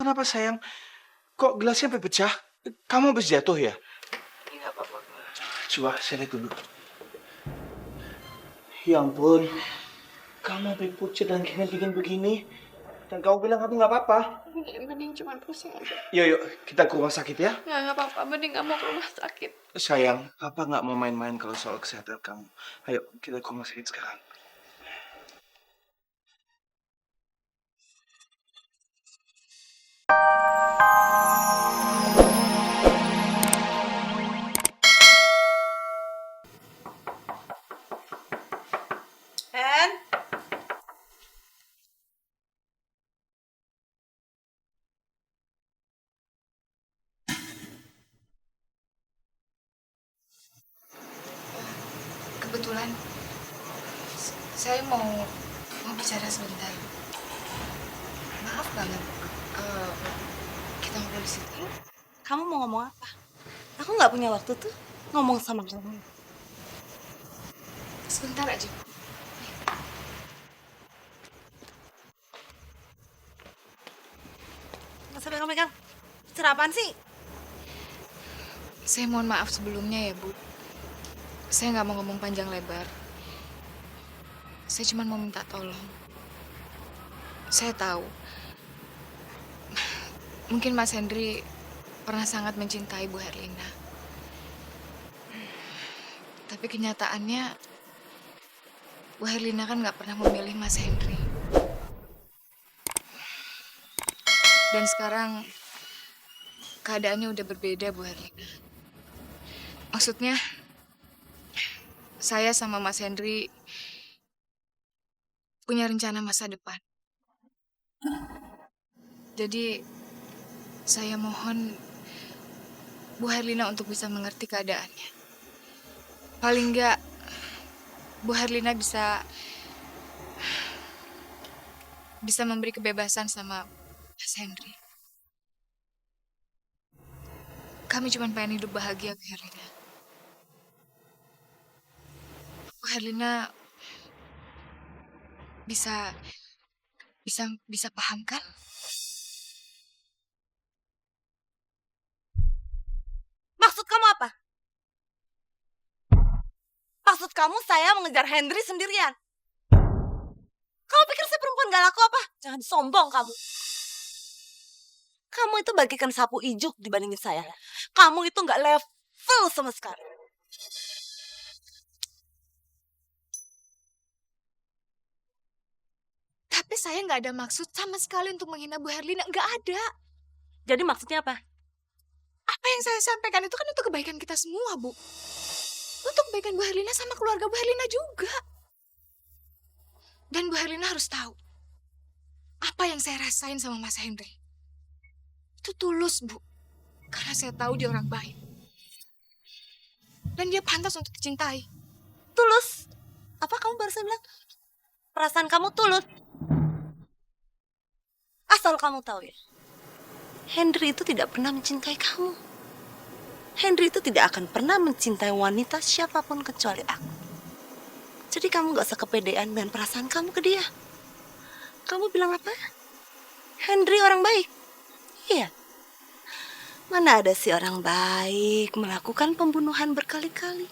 Kenapa sayang? Kok gelasnya sampai pecah? Kamu habis jatuh ya? Iya, nggak apa-apa. Coba saya lihat dulu. Ya ampun, kamu sampai pucat dan keringat dingin begini. Dan kamu bilang kamu nggak apa-apa. Mending cuma pusing aja. Yuk, kita ke rumah sakit ya. Nggak apa-apa. Mending nggak mau ke rumah sakit. Sayang, Papa nggak mau main-main kalau soal kesehatan kamu. Ayo, kita ke rumah sakit sekarang. Hen? Kebetulan saya mau bicara sebentar. Maaf banget. Kita ngobrol di situ. Kamu mau ngomong apa? Aku nggak punya waktu tuh ngomong sama kamu. Sebentar aja. Nggak sampai kamu megang. Bicara apaan sih? Saya mohon maaf sebelumnya ya, Bu. Saya nggak mau ngomong panjang lebar. Saya cuma mau minta tolong. Saya tahu. Mungkin Mas Hendri pernah sangat mencintai Bu Herlina. Tapi kenyataannya, Bu Herlina kan nggak pernah memilih Mas Hendri. Dan sekarang keadaannya udah berbeda, Bu Herlina. Maksudnya, saya sama Mas Hendri punya rencana masa depan. Jadi, saya mohon Bu Herlina untuk bisa mengerti keadaannya. Paling nggak, Bu Herlina bisa memberi kebebasan sama Mas Hendri. Kami cuma pengen hidup bahagia, Bu Herlina. Bu Herlina bisa paham kan? Maksud kamu apa? Maksud kamu saya mengejar Henry sendirian? Kamu pikir saya perempuan gak laku apa? Jangan sombong kamu. Kamu itu bagikan sapu ijuk dibandingin saya. Kamu itu gak level sama sekali. Tapi saya nggak ada maksud sama sekali untuk menghina Bu Herlina. Nggak ada. Jadi maksudnya apa? Apa yang saya sampaikan itu kan untuk kebaikan kita semua, Bu. Untuk kebaikan Bu Herlina sama keluarga Bu Herlina juga. Dan Bu Herlina harus tahu. Apa yang saya rasain sama Mas Hendri. Itu tulus, Bu. Karena saya tahu dia orang baik. Dan dia pantas untuk dicintai. Tulus? Apa kamu baru saya bilang? Perasaan kamu tulus? Asal kamu tahu ya. Henry itu tidak pernah mencintai kamu. Henry itu tidak akan pernah mencintai wanita siapapun kecuali aku. Jadi kamu gak usah kepedean dengan perasaan kamu ke dia. Kamu bilang apa? Henry orang baik. Iya. Mana ada sih orang baik melakukan pembunuhan berkali-kali.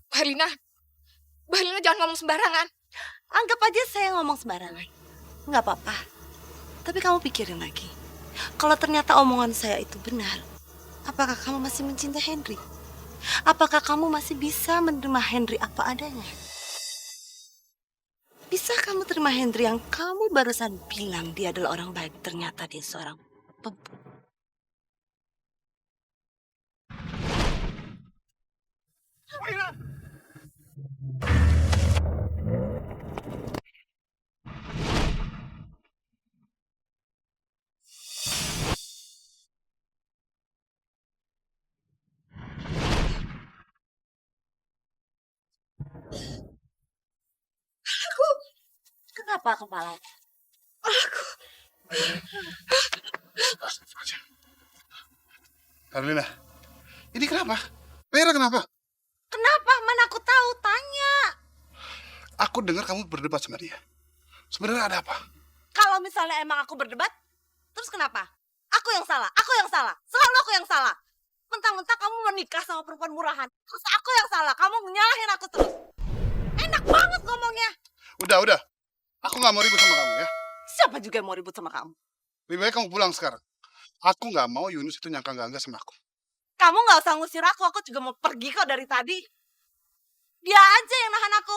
Bu Herlina jangan ngomong sembarangan. Anggap aja saya ngomong sembarangan. Nggak apa-apa. Tapi kamu pikirin lagi. Kalau ternyata omongan saya itu benar, apakah kamu masih mencintai Henry? Apakah kamu masih bisa menerima Henry apa adanya? Bisa kamu terima Henry yang kamu barusan bilang dia adalah orang baik, ternyata dia seorang pembunuh? Kenapa kepala? Carolina, ini kenapa? Vera kenapa? Kenapa? Mana aku tahu, tanya. Aku dengar kamu berdebat sama dia. Sebenarnya ada apa? Kalau misalnya emang aku berdebat, terus kenapa? Aku yang salah, aku yang salah. Selalu aku yang salah. Mentang-mentang kamu menikah sama perempuan murahan. Terus aku yang salah, kamu nyalahin aku terus. Enak banget ngomongnya. Udah. Aku nggak mau ribut sama kamu ya. Siapa juga yang mau ribut sama kamu? Lebih baik kamu pulang sekarang. Aku nggak mau Yunus itu nyangka nggak sama aku. Kamu nggak usah ngusir aku juga mau pergi kok dari tadi. Dia aja yang nahan aku.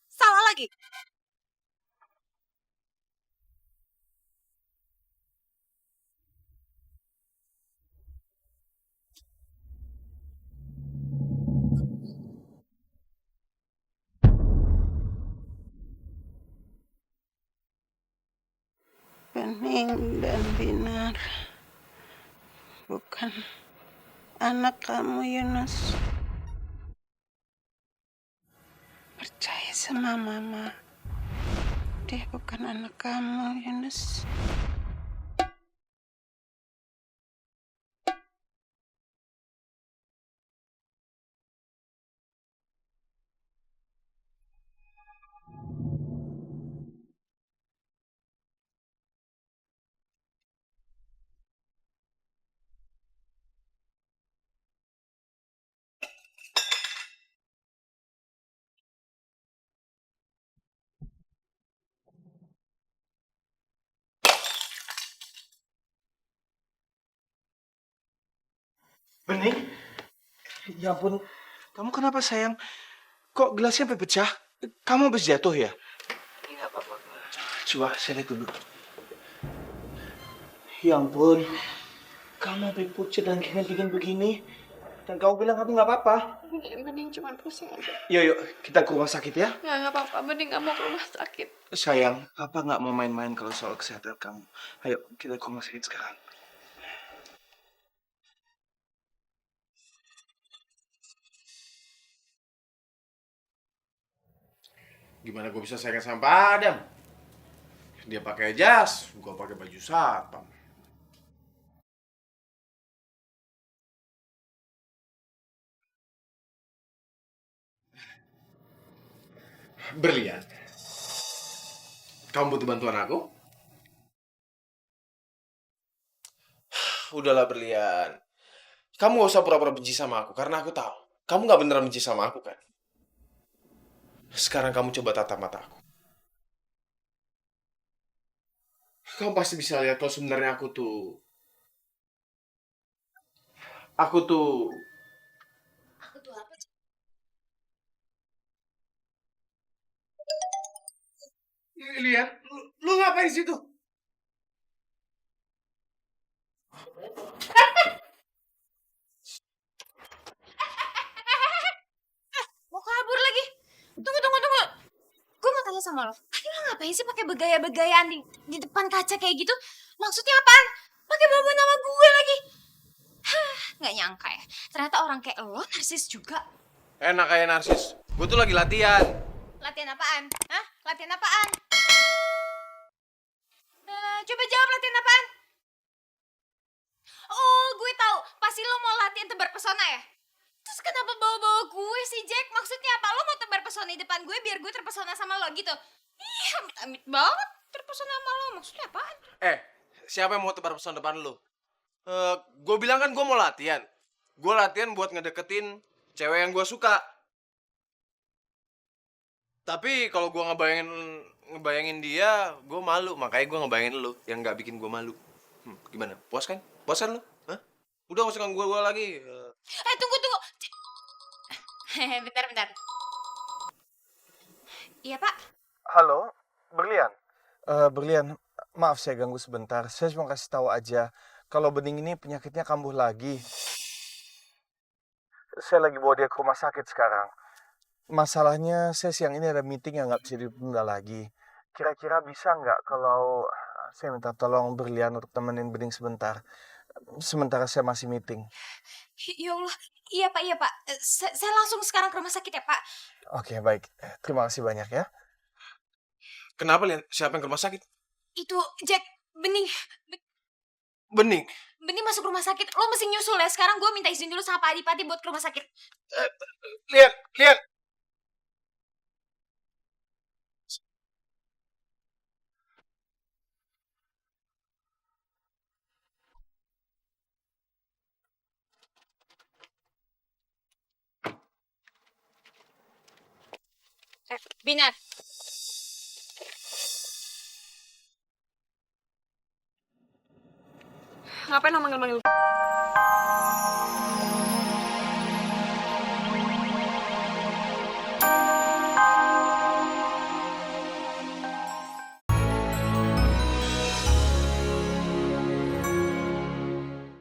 Salah lagi. Bening dan Binar bukan anak kamu, Yunus. Percaya sama mama. Dia bukan anak kamu, Yunus. Bening? Ya ampun, kamu kenapa sayang? Kok gelasnya sampai pecah? Kamu habis jatuh ya? Enggak apa-apa. Coba saya lihat dulu. Ya ampun, kamu sampai pucat dan kena dingin begini. Dan kamu bilang kamu nggak apa-apa. Bening cuma pusing aja. Yuk, kita ke rumah sakit ya. Nggak apa-apa. Bening nggak mau ke rumah sakit. Sayang, Papa nggak mau main-main kalau soal kesehatan kamu. Ayo, kita ke rumah sakit sekarang. Gimana gue bisa sayang sama Pak Adam? Dia pakai jas, gue pakai baju satpam. Berlian. Kamu butuh bantuan aku? Udahlah Berlian. Kamu gak usah pura-pura benci sama aku, karena aku tahu. Kamu gak beneran benci sama aku kan? Sekarang kamu coba tatap mata aku. Kamu pasti bisa lihat kalau sebenarnya aku tuh... Aku tuh apa? lihat, lu ngapain di situ? Mau kabur lagi? Tunggu. Gue mau tanya sama lo. Tadi lo ngapain sih pakai begaya-begayaan di depan kaca kayak gitu? Maksudnya apaan? Pakai bawa nama gue lagi. Hah, nggak nyangka ya. Ternyata orang kayak lo narsis juga. Enak kayak narsis. Gue tuh lagi latihan. Latihan apaan? Hah? Latihan apaan? Coba jawab latihan apaan? Oh, gue tahu. Pasti lo mau latihan tebar pesona ya? Terus kenapa bawa-bawa gue sih, Jack? Maksudnya apa? Lo mau tebar pesona di depan gue biar gue terpesona sama lo gitu? Ih, amit-amit banget terpesona sama lo. Maksudnya apaan? Siapa yang mau tebar pesona depan lu? Gue bilang kan gue mau latihan. Gue latihan buat ngedeketin cewek yang gue suka. Tapi kalau gue ngebayangin dia, gue malu. Makanya gue ngebayangin lu yang nggak bikin gue malu. Gimana? Puas kan? Puas kan lu? Hah? Udah gak usah ganggu gue lagi. Tunggu. Bentar. Iya, Pak. Halo, Berlian. Berlian, maaf saya ganggu sebentar. Saya cuma kasih tahu aja kalau Bening ini penyakitnya kambuh lagi. Saya lagi bawa dia ke rumah sakit sekarang. Masalahnya saya siang ini ada meeting yang nggak bisa ditunda lagi. Kira-kira bisa nggak kalau saya minta tolong Berlian untuk temenin Bening sebentar. Sementara saya masih meeting. Ya Allah. Iya, Pak. Saya langsung sekarang ke rumah sakit ya, Pak. Oke, baik. Terima kasih banyak ya. Kenapa, Lian? Siapa yang ke rumah sakit? Itu, Jack, Bening. Bening. Bening masuk rumah sakit. Lo mesti nyusul ya. Sekarang gue minta izin dulu sama Pak Adipati buat ke rumah sakit. Lian. Binar. Ngapain lo manggil-manggil?